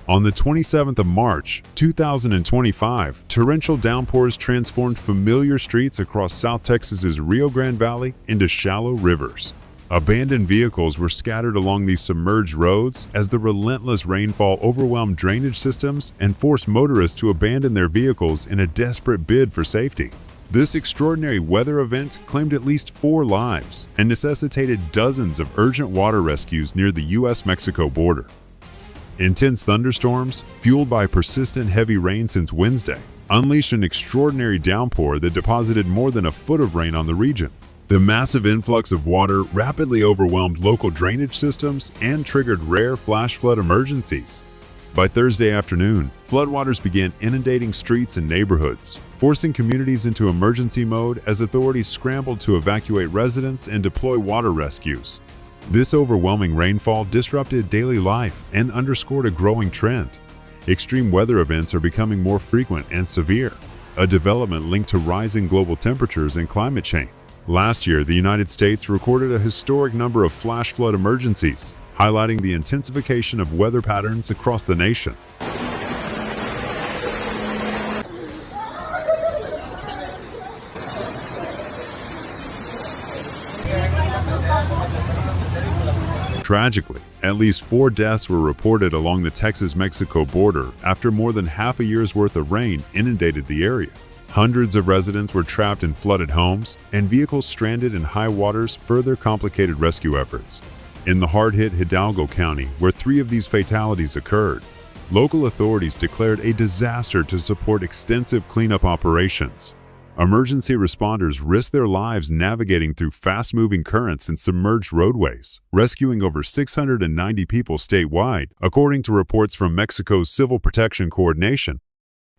On the 27th of March, 2025, torrential downpours transformed familiar streets across South Texas's Rio Grande Valley into shallow rivers. Abandoned vehicles were scattered along these submerged roads as the relentless rainfall overwhelmed drainage systems and forced motorists to abandon their vehicles in a desperate bid for safety. This extraordinary weather event claimed at least 4 lives and necessitated dozens of urgent water rescues near the U.S.-Mexico border. Intense thunderstorms, fueled by persistent heavy rain since Wednesday, unleashed an extraordinary downpour that deposited more than a foot of rain on the region. The massive influx of water rapidly overwhelmed local drainage systems and triggered rare flash flood emergencies. By Thursday afternoon, floodwaters began inundating streets and neighborhoods, forcing communities into emergency mode as authorities scrambled to evacuate residents and deploy water rescues. This overwhelming rainfall disrupted daily life and underscored a growing trend. Extreme weather events are becoming more frequent and severe, a development linked to rising global temperatures and climate change. Last year, the United States recorded a historic number of flash flood emergencies, highlighting the intensification of weather patterns across the nation. Tragically, at least 4 deaths were reported along the Texas-Mexico border after more than half a year's worth of rain inundated the area. Hundreds of residents were trapped in flooded homes, and vehicles stranded in high waters further complicated rescue efforts. In the hard-hit Hidalgo County, where 3 of these fatalities occurred, local authorities declared a disaster to support extensive cleanup operations. Emergency responders risked their lives navigating through fast-moving currents and submerged roadways, rescuing over 690 people statewide, according to reports from Mexico's Civil Protection Coordination.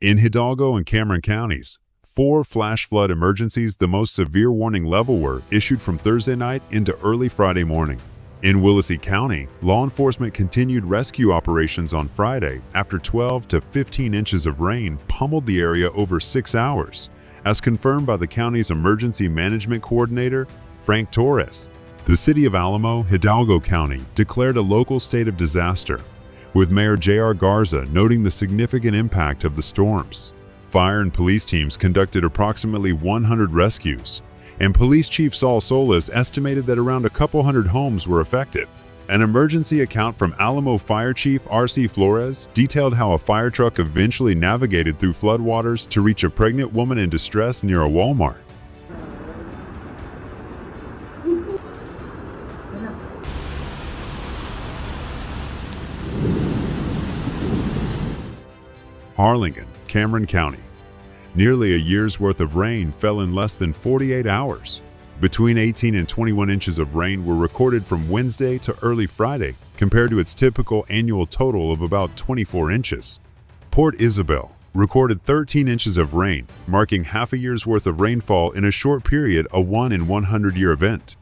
In Hidalgo and Cameron counties, 4 flash flood emergencies, the most severe warning level, were issued from Thursday night into early Friday morning. In Willacy County, law enforcement continued rescue operations on Friday after 12 to 15 inches of rain pummeled the area over 6 hours. As confirmed by the county's emergency management coordinator, Frank Torres. The city of Alamo, Hidalgo County, declared a local state of disaster, with Mayor J.R. Garza noting the significant impact of the storms. Fire and police teams conducted approximately 100 rescues, and Police Chief Saul Solis estimated that around a couple hundred homes were affected. An emergency account from Alamo Fire Chief R.C. Flores detailed how a fire truck eventually navigated through floodwaters to reach a pregnant woman in distress near a Walmart. Harlingen, Cameron County. Nearly a year's worth of rain fell in less than 48 hours. Between 18 and 21 inches of rain were recorded from Wednesday to early Friday, compared to its typical annual total of about 24 inches. Port Isabel recorded 13 inches of rain, marking half a year's worth of rainfall in a short period, a 1-in-100-year event.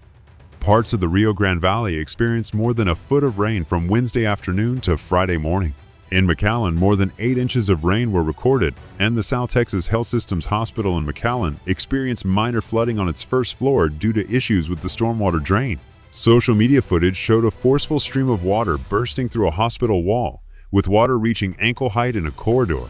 Parts of the Rio Grande Valley experienced more than a foot of rain from Wednesday afternoon to Friday morning. In McAllen, more than 8 inches of rain were recorded, and the South Texas Health Systems Hospital in McAllen experienced minor flooding on its first floor due to issues with the stormwater drain. Social media footage showed a forceful stream of water bursting through a hospital wall, with water reaching ankle height in a corridor.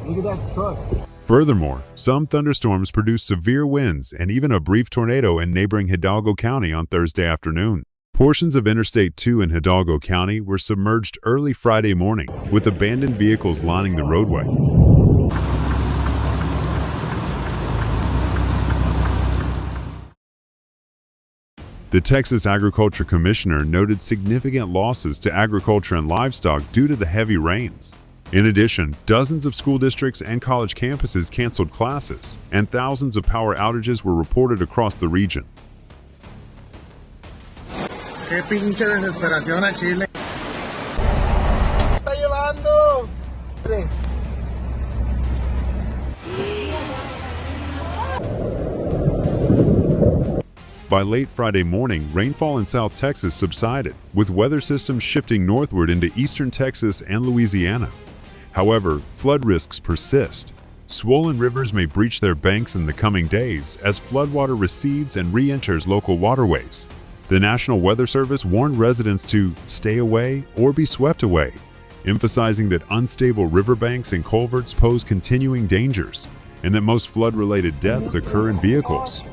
Look at that truck. Furthermore, some thunderstorms produced severe winds and even a brief tornado in neighboring Hidalgo County on Thursday afternoon. Portions of Interstate 2 in Hidalgo County were submerged early Friday morning, with abandoned vehicles lining the roadway. The Texas Agriculture Commissioner noted significant losses to agriculture and livestock due to the heavy rains. In addition, dozens of school districts and college campuses canceled classes, and thousands of power outages were reported across the region. Qué pinche desesperación a Chile. By late Friday morning, rainfall in South Texas subsided, with weather systems shifting northward into eastern Texas and Louisiana. However, flood risks persist. Swollen rivers may breach their banks in the coming days as floodwater recedes and re-enters local waterways. The National Weather Service warned residents to stay away or be swept away, emphasizing that unstable riverbanks and culverts pose continuing dangers and that most flood-related deaths occur in vehicles.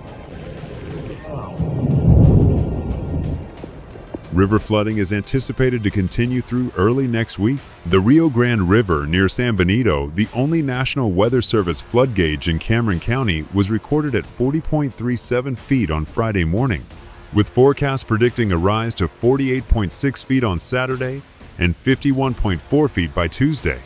River flooding is anticipated to continue through early next week. The Rio Grande River near San Benito, the only National Weather Service flood gauge in Cameron County, was recorded at 40.37 feet on Friday morning, with forecasts predicting a rise to 48.6 feet on Saturday and 51.4 feet by Tuesday.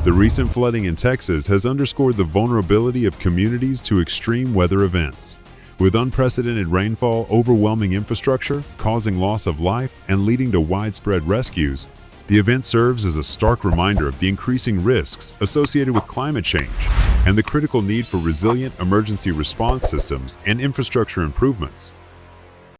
The recent flooding in Texas has underscored the vulnerability of communities to extreme weather events. With unprecedented rainfall overwhelming infrastructure, causing loss of life, and leading to widespread rescues, the event serves as a stark reminder of the increasing risks associated with climate change and the critical need for resilient emergency response systems and infrastructure improvements.